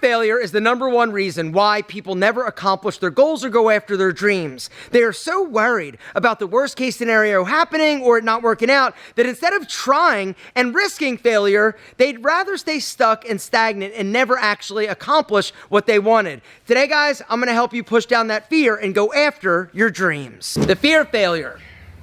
failure is the number one reason why people never accomplish their goals or go after their dreams. They are so worried about the worst case scenario happening or it not working out that instead of trying and risking failure, they'd rather stay stuck and stagnant and never actually accomplish what they wanted. Today, guys, I'm going to help you push down that fear and go after your dreams. The fear of failure.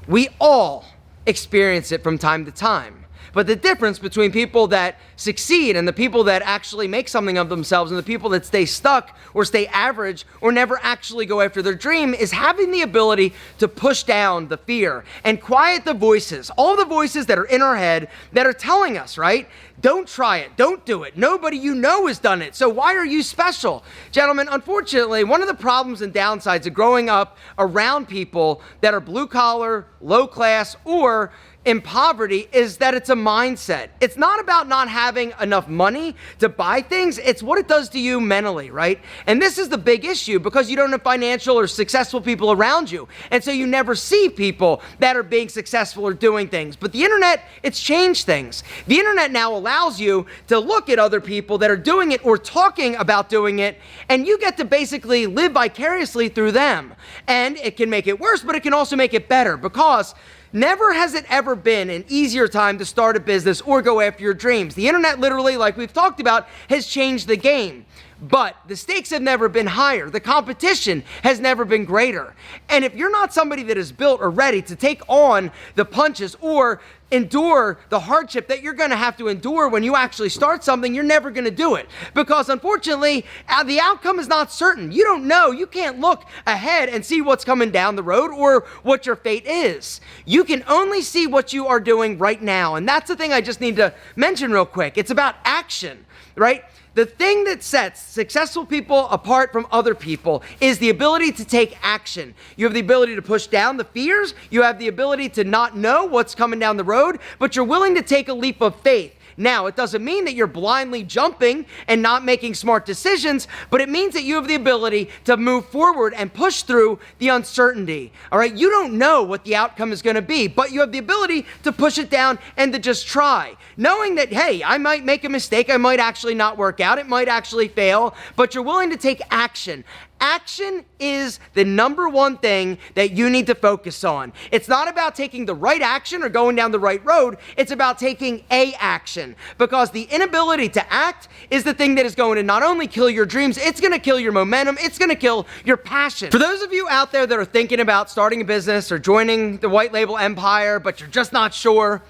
We all experience it from time to time. But the difference between people that succeed and the people that actually make something of themselves and the people that stay stuck or stay average or never actually go after their dream is having the ability to push down the fear and quiet the voices, all the voices that are in our head that are telling us, right? Don't try it. Don't do it. Nobody you know has done it. So why are you special? Gentlemen, unfortunately, one of the problems and downsides of growing up around people that are blue collar, low class, or in poverty is that it's a mindset. It's not about not having enough money to buy things. It's what it does to you mentally, right? And this is the big issue because you don't have financial or successful people around you. And so you never see people that are being successful or doing things. But the internet, it's changed things. The internet now allows you to look at other people that are doing it or talking about doing it, and you get to basically live vicariously through them. And it can make it worse, but it can also make it better because never has it ever been an easier time to start a business or go after your dreams. The internet literally, like we've talked about, has changed the game. But the stakes have never been higher. The competition has never been greater. And if you're not somebody that is built or ready to take on the punches or endure the hardship that you're going to have to endure when you actually start something, you're never going to do it. Because unfortunately, the outcome is not certain. You don't know. You can't look ahead and see what's coming down the road or what your fate is. You can only see what you are doing right now. And that's the thing I just need to mention real quick. It's about action, right? The thing that sets successful people apart from other people is the ability to take action. You have the ability to push down the fears. You have the ability to not know what's coming down the road, but you're willing to take a leap of faith. Now, it doesn't mean that you're blindly jumping and not making smart decisions, but it means that you have the ability to move forward and push through the uncertainty. All right, you don't know what the outcome is going to be, but you have the ability to push it down and to just try, knowing that, hey, I might make a mistake, I might actually not work out, it might actually fail, but you're willing to take action. Action is the number one thing that you need to focus on. It's not about taking the right action or going down the right road. It's about taking a action, because the inability to act is the thing that is going to not only kill your dreams, it's going to kill your momentum, it's going to kill your passion. For those of you out there that are thinking about starting a business or joining the white label empire, but you're just not sure,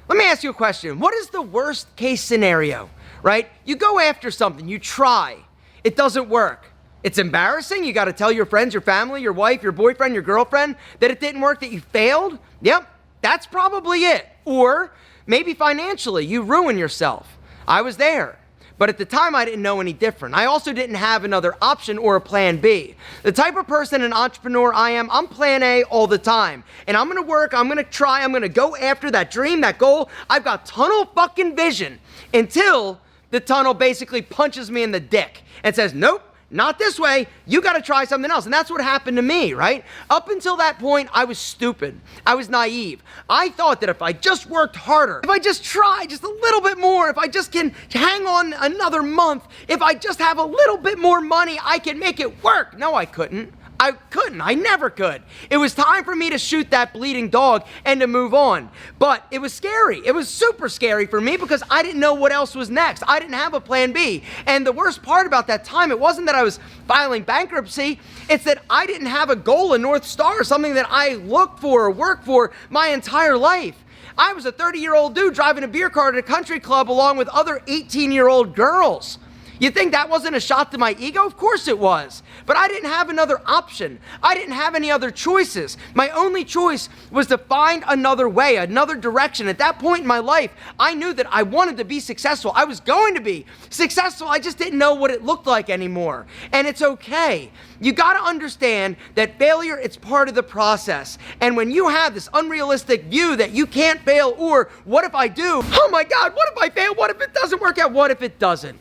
let me ask you a question. What is the worst case scenario, right? You go after something, you try, it doesn't work. It's embarrassing. You got to tell your friends, your family, your wife, your boyfriend, your girlfriend that it didn't work, that you failed. Yep, that's probably it. Or maybe financially, you ruin yourself. I was there. But at the time, I didn't know any different. I also didn't have another option or a plan B. The type of person and entrepreneur I am, I'm plan A all the time. And I'm going to work, I'm going to try, I'm going to go after that dream, that goal. I've got tunnel fucking vision until the tunnel basically punches me in the dick and says, nope. Not this way, you got to try something else. And that's what happened to me, right? Up until that point, I was stupid. I was naive. I thought that if I just worked harder, if I just tried just a little bit more, if I just can hang on another month, if I just have a little bit more money, I can make it work. No, I couldn't. I never could. It was time for me to shoot that bleeding dog and to move on. But it was scary. It was super scary for me because I didn't know what else was next. I didn't have a plan B. And the worst part about that time, it wasn't that I was filing bankruptcy. It's that I didn't have a goal, a North Star, something that I looked for or worked for my entire life. I was a 30-year-old dude driving a beer cart at a country club along with other 18-year-old girls. You think that wasn't a shot to my ego? Of course it was. But I didn't have another option. I didn't have any other choices. My only choice was to find another way, another direction. At that point in my life, I knew that I wanted to be successful. I was going to be successful. I just didn't know what it looked like anymore. And it's okay. You got to understand that failure, it's part of the process. And when you have this unrealistic view that you can't fail, or what if I do? Oh my God, what if I fail? What if it doesn't work out? What if it doesn't?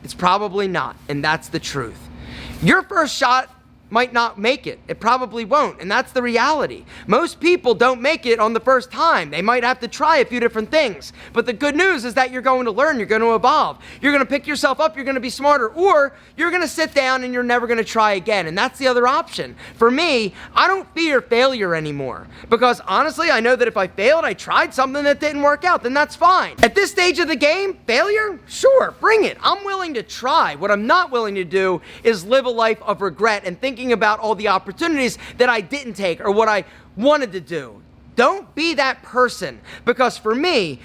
It's probably not, and that's the truth. Your first shot might not make it. It probably won't, and that's the reality. Most people don't make it on the first time. They might have to try a few different things, but the good news is that you're going to learn, you're going to evolve, you're going to pick yourself up, you're going to be smarter, or you're going to sit down and you're never going to try again, and that's the other option. For me, I don't fear failure anymore, because honestly, I know that if I failed, I tried something that didn't work out, then that's fine. At this stage of the game, failure? Sure, bring it. I'm willing to try. What I'm not willing to do is live a life of regret and thinking about all the opportunities that I didn't take or what I wanted to do. Don't be that person, because for me,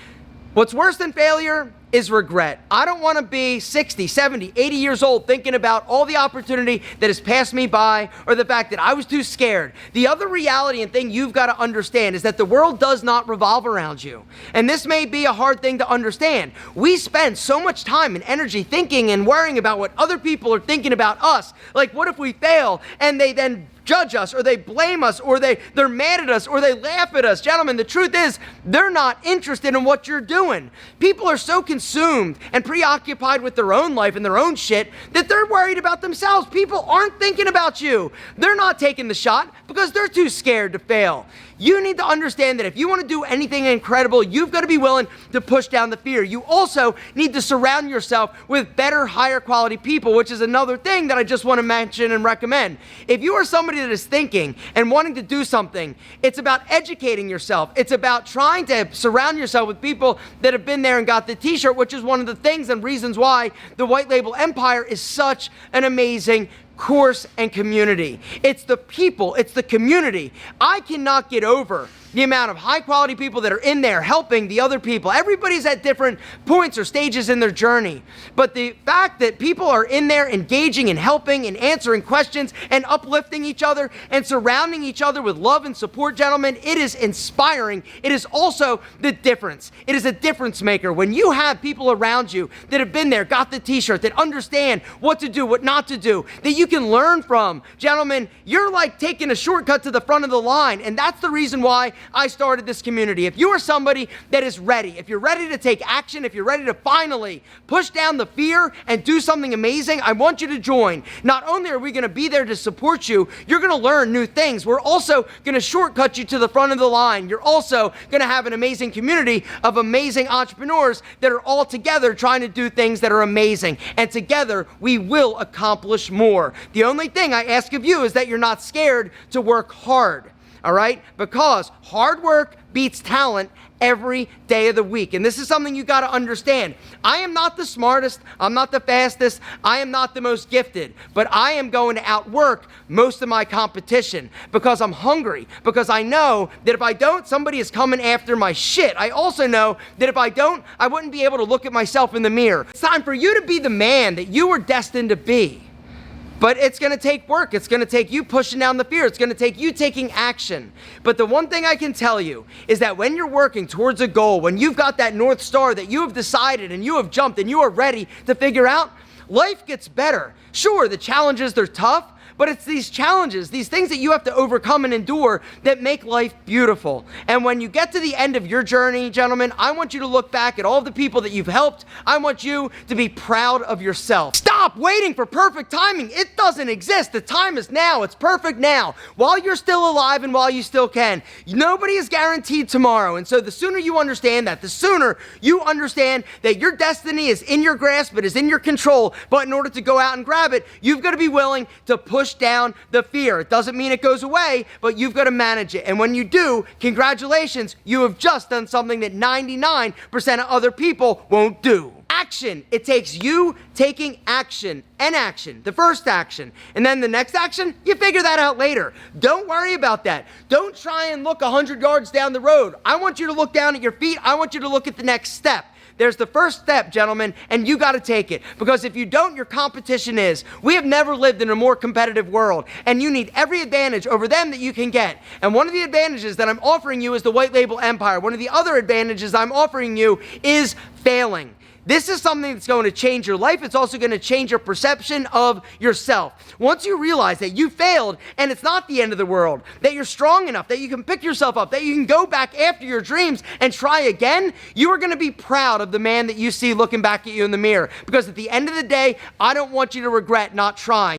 what's worse than failure is regret. I don't want to be 60, 70, 80 years old thinking about all the opportunity that has passed me by, or the fact that I was too scared. The other reality and thing you've got to understand is that the world does not revolve around you. And this may be a hard thing to understand. We spend so much time and energy thinking and worrying about what other people are thinking about us. Like, what if we fail and they then judge us, or they blame us, or they're mad at us, or they laugh at us? Gentlemen, the truth is, they're not interested in what you're doing. People are so consumed and preoccupied with their own life and their own shit that they're worried about themselves. People aren't thinking about you. They're not taking the shot because they're too scared to fail. You need to understand that if you want to do anything incredible, you've got to be willing to push down the fear. You also need to surround yourself with better, higher quality people, which is another thing that I just want to mention and recommend. If you are somebody that is thinking and wanting to do something, it's about educating yourself. It's about trying to surround yourself with people that have been there and got the t-shirt, which is one of the things and reasons why the White Label Empire is such an amazing course and community. It's the people, it's the community. I cannot get over the amount of high quality people that are in there helping the other people. Everybody's at different points or stages in their journey. But the fact that people are in there engaging and helping and answering questions and uplifting each other and surrounding each other with love and support, gentlemen, it is inspiring. It is also the difference. It is a difference maker. When you have people around you that have been there, got the t-shirt, that understand what to do, what not to do, that you can learn from, gentlemen, you're like taking a shortcut to the front of the line. And that's the reason why I started this community. If you are somebody that is ready, if you're ready to take action, if you're ready to finally push down the fear and do something amazing, I want you to join. Not only are we going to be there to support you, you're going to learn new things. We're also going to shortcut you to the front of the line. You're also going to have an amazing community of amazing entrepreneurs that are all together trying to do things that are amazing. And together, we will accomplish more. The only thing I ask of you is that you're not scared to work hard. All right? Because hard work beats talent every day of the week. And this is something you got to understand. I am not the smartest. I'm not the fastest. I am not the most gifted. But I am going to outwork most of my competition because I'm hungry. Because I know that if I don't, somebody is coming after my shit. I also know that if I don't, I wouldn't be able to look at myself in the mirror. It's time for you to be the man that you were destined to be. But it's going to take work. It's going to take you pushing down the fear. It's going to take you taking action. But the one thing I can tell you is that when you're working towards a goal, when you've got that North Star that you have decided and you have jumped and you are ready to figure out, life gets better. Sure, the challenges, they're tough, but it's these challenges, these things that you have to overcome and endure that make life beautiful. And when you get to the end of your journey, gentlemen, I want you to look back at all the people that you've helped. I want you to be proud of yourself. Stop waiting for perfect timing. It doesn't exist. The time is now. It's perfect now. While you're still alive and while you still can. Nobody is guaranteed tomorrow. And so the sooner you understand that, the sooner you understand that your destiny is in your grasp, it is in your control. But in order to go out and grab it, you've got to be willing to push down the fear. It doesn't mean it goes away, but you've got to manage it. And when you do, congratulations, you have just done something that 99% of other people won't do. Action. It takes you taking action and action. The first action. And then the next action, you figure that out later. Don't worry about that. Don't try and look 100 yards down the road. I want you to look down at your feet. I want you to look at the next step. There's the first step, gentlemen, and you got to take it. Because if you don't, your competition is. We have never lived in a more competitive world, and you need every advantage over them that you can get. And one of the advantages that I'm offering you is the White Label Empire. One of the other advantages I'm offering you is failing. This is something that's going to change your life. It's also going to change your perception of yourself. Once you realize that you failed and it's not the end of the world, that you're strong enough, that you can pick yourself up, that you can go back after your dreams and try again, you are going to be proud of the man that you see looking back at you in the mirror. Because at the end of the day, I don't want you to regret not trying.